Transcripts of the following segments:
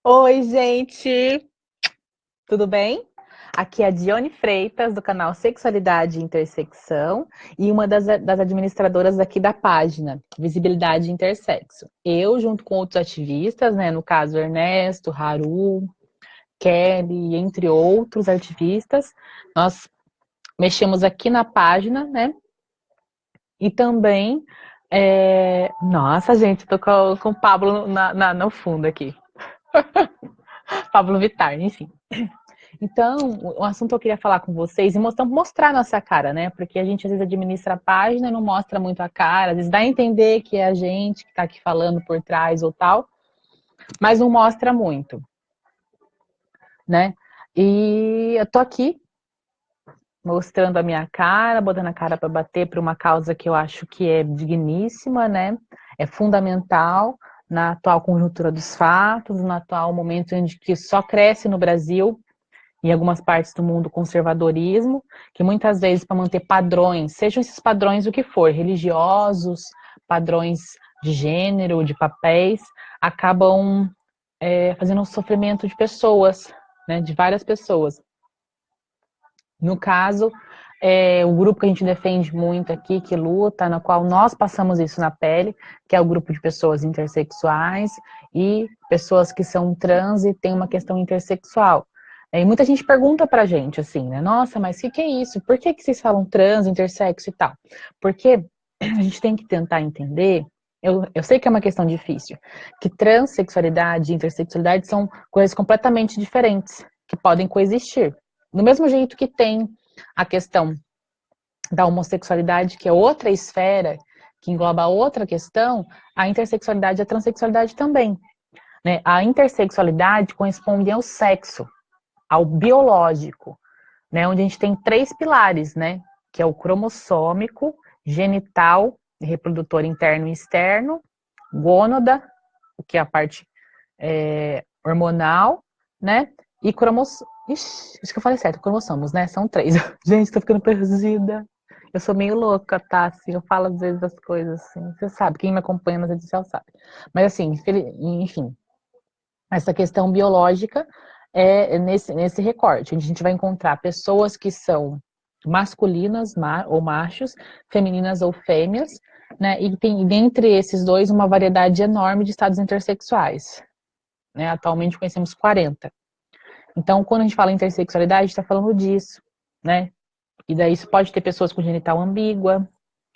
Oi, gente! Tudo bem? Aqui é a Dione Freitas, do canal Sexualidade e Intersecção, e uma das administradoras aqui da página, Visibilidade Intersexo. Eu, junto com outros ativistas, né, no caso Ernesto, Haru, Kelly, entre outros ativistas, nós mexemos aqui na página, né? E também, nossa, gente, tô com o Pablo no fundo aqui. Pablo Vittar, enfim. Então, o assunto que eu queria falar com vocês e mostrar nossa cara, né? Porque a gente às vezes administra a página e não mostra muito a cara, às vezes dá a entender que é a gente que está aqui falando por trás ou tal, mas não mostra muito, né? E eu tô aqui mostrando a minha cara, botando a cara para bater por uma causa que eu acho que é digníssima, né? É fundamental na atual conjuntura dos fatos, no atual momento em que só cresce no Brasil em algumas partes do mundo, conservadorismo, que muitas vezes para manter padrões, sejam esses padrões o que for, religiosos, padrões de gênero, de papéis, acabam fazendo um sofrimento de pessoas, né, de várias pessoas. No caso, o grupo que a gente defende muito aqui, que luta, na qual nós passamos isso na pele, que é o grupo de pessoas intersexuais e pessoas que são trans e têm uma questão intersexual. E muita gente pergunta pra gente assim, né? Nossa, mas o que é isso? Por que vocês falam trans, intersexo e tal? Porque a gente tem que tentar entender. Eu sei que é uma questão difícil, que transexualidade e intersexualidade são coisas completamente diferentes, que podem coexistir. Do mesmo jeito que tem a questão da homossexualidade, que é outra esfera, que engloba outra questão, a intersexualidade e a transexualidade também. Né? A intersexualidade corresponde ao sexo, ao biológico, né? Onde a gente tem três pilares, né? Que é o cromossômico, genital, reprodutor interno e externo, gônada, que é a parte hormonal, né? E cromossomo. Ixi, acho que eu falei certo, cromossomos, né? São três. Gente, tô ficando perdida. Eu sou meio louca, tá? Assim, eu falo às vezes as coisas assim. Você sabe, quem me acompanha nas redes sociais sabe. Mas assim, enfim, essa questão biológica é nesse recorte, onde a gente vai encontrar pessoas que são masculinas ou machos, femininas ou fêmeas, né? E tem dentre esses dois uma variedade enorme de estados intersexuais. Né? Atualmente conhecemos 40. Então, quando a gente fala em intersexualidade, a gente está falando disso, né? E daí isso pode ter pessoas com genital ambígua,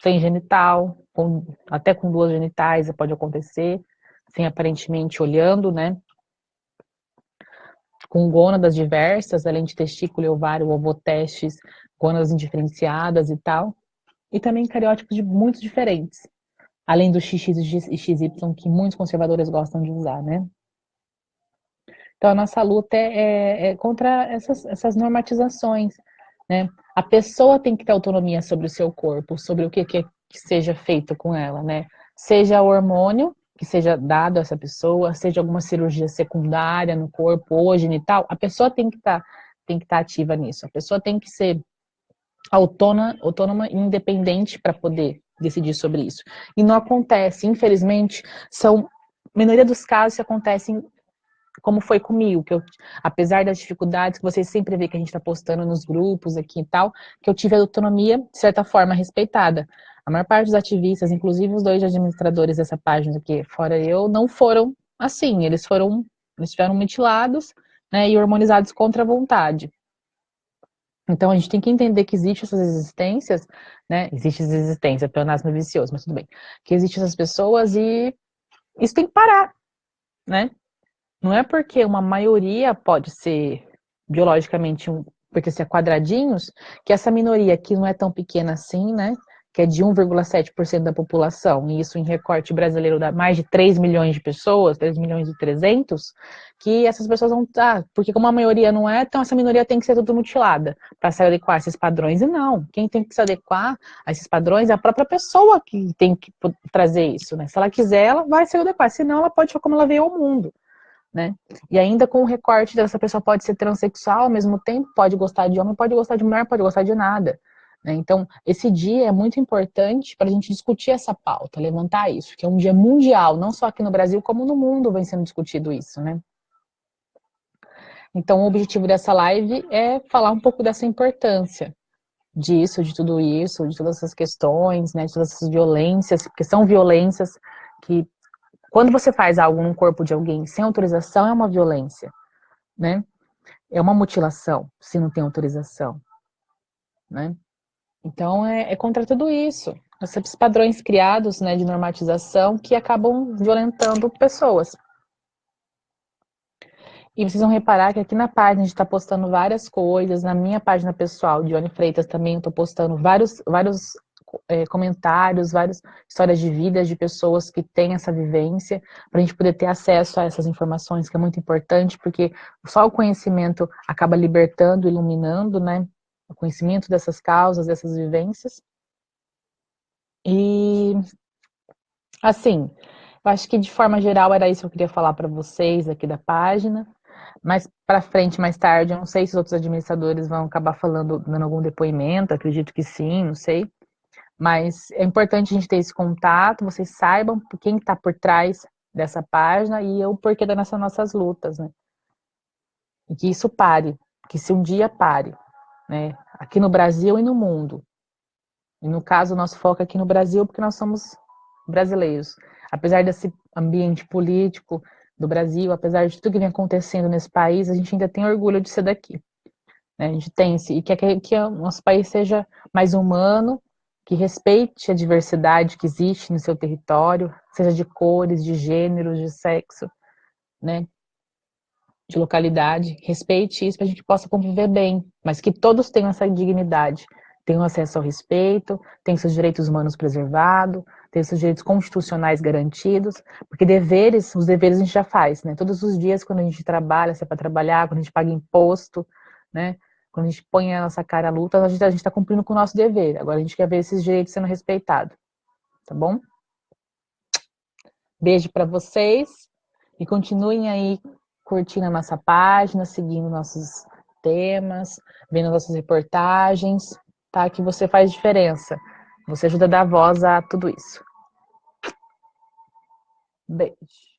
sem genital, até com duas genitais pode acontecer, sem aparentemente olhando, né? Com gônadas diversas, além de testículo, ovário, ovotestes, gônadas indiferenciadas e tal. E também cariótipos muito diferentes, além do XX e XY que muitos conservadores gostam de usar, né? Então, a nossa luta é contra essas normatizações, né? A pessoa tem que ter autonomia sobre o seu corpo, sobre o que seja feito com ela, né? Seja hormônio que seja dado a essa pessoa, seja alguma cirurgia secundária no corpo ou genital, a pessoa tem que estar ativa nisso. A pessoa tem que ser autônoma e independente para poder decidir sobre isso. E não acontece, infelizmente, são a maioria dos casos que acontecem como foi comigo, que eu, apesar das dificuldades que vocês sempre vê que a gente está postando nos grupos aqui e tal, que eu tive a autonomia, de certa forma, respeitada. A maior parte dos ativistas, inclusive os dois administradores dessa página aqui, fora eu, não foram assim, eles tiveram mutilados, né, e hormonizados contra a vontade. Então a gente tem que entender que existem essas existências, né, existe essa existência, pleonasmo vicioso, mas tudo bem, que existem essas pessoas e isso tem que parar, né? Não é porque uma maioria pode ser biologicamente pertencer a quadradinhos, que essa minoria que não é tão pequena assim, né? Que é de 1,7% da população, e isso em recorte brasileiro dá mais de 3 milhões de pessoas, 3 milhões e 300, que essas pessoas vão estar, porque como a maioria não é, então essa minoria tem que ser tudo mutilada para se adequar a esses padrões. E não, quem tem que se adequar a esses padrões é a própria pessoa que tem que trazer isso, né? Se ela quiser, ela vai se adequar, senão ela pode ser como ela veio ao mundo. Né? E ainda com o recorte dessa pessoa pode ser transexual ao mesmo tempo, pode gostar de homem, pode gostar de mulher, pode gostar de nada. Né? Então, esse dia é muito importante para a gente discutir essa pauta, levantar isso, que é um dia mundial, não só aqui no Brasil, como no mundo vem sendo discutido isso, né? Então, o objetivo dessa live é falar um pouco dessa importância disso, de tudo isso, de todas essas questões, né, de todas essas violências, porque são violências que, quando você faz algo no corpo de alguém sem autorização, é uma violência, né? É uma mutilação, se não tem autorização, né? Então, é contra tudo isso. Esses padrões criados, né, de normatização que acabam violentando pessoas. E vocês vão reparar que aqui na página a gente está postando várias coisas. Na minha página pessoal, Dione Freitas, também eu estou postando vários comentários, várias histórias de vida de pessoas que têm essa vivência, para a gente poder ter acesso a essas informações, que é muito importante, porque só o conhecimento acaba libertando, iluminando, né? O conhecimento dessas causas, dessas vivências. E, assim, eu acho que de forma geral era isso que eu queria falar para vocês aqui da página. Mais para frente, mais tarde, eu não sei se os outros administradores vão acabar falando, dando algum depoimento, acredito que sim, não sei. Mas é importante a gente ter esse contato, vocês saibam quem está por trás dessa página e o porquê das nossas lutas, né? E que isso pare, que se um dia pare, né? Aqui no Brasil e no mundo. E no caso, o nosso foco é aqui no Brasil, porque nós somos brasileiros. Apesar desse ambiente político do Brasil, apesar de tudo que vem acontecendo nesse país, a gente ainda tem orgulho de ser daqui. Né? A gente tem esse, e quer que o nosso país seja mais humano, que respeite a diversidade que existe no seu território, seja de cores, de gêneros, de sexo, né? De localidade. Respeite isso para a gente possa conviver bem, mas que todos tenham essa dignidade, tenham acesso ao respeito, tenham seus direitos humanos preservados, tenham seus direitos constitucionais garantidos, porque deveres, os deveres a gente já faz, né? Todos os dias, quando a gente trabalha, se é para trabalhar, quando a gente paga imposto, né? Quando a gente põe a nossa cara à luta, a gente está cumprindo com o nosso dever. Agora a gente quer ver esses direitos sendo respeitados, tá bom? Beijo para vocês e continuem aí curtindo a nossa página, seguindo nossos temas, vendo nossas reportagens, tá? Que você faz diferença. Você ajuda a dar voz a tudo isso. Beijo.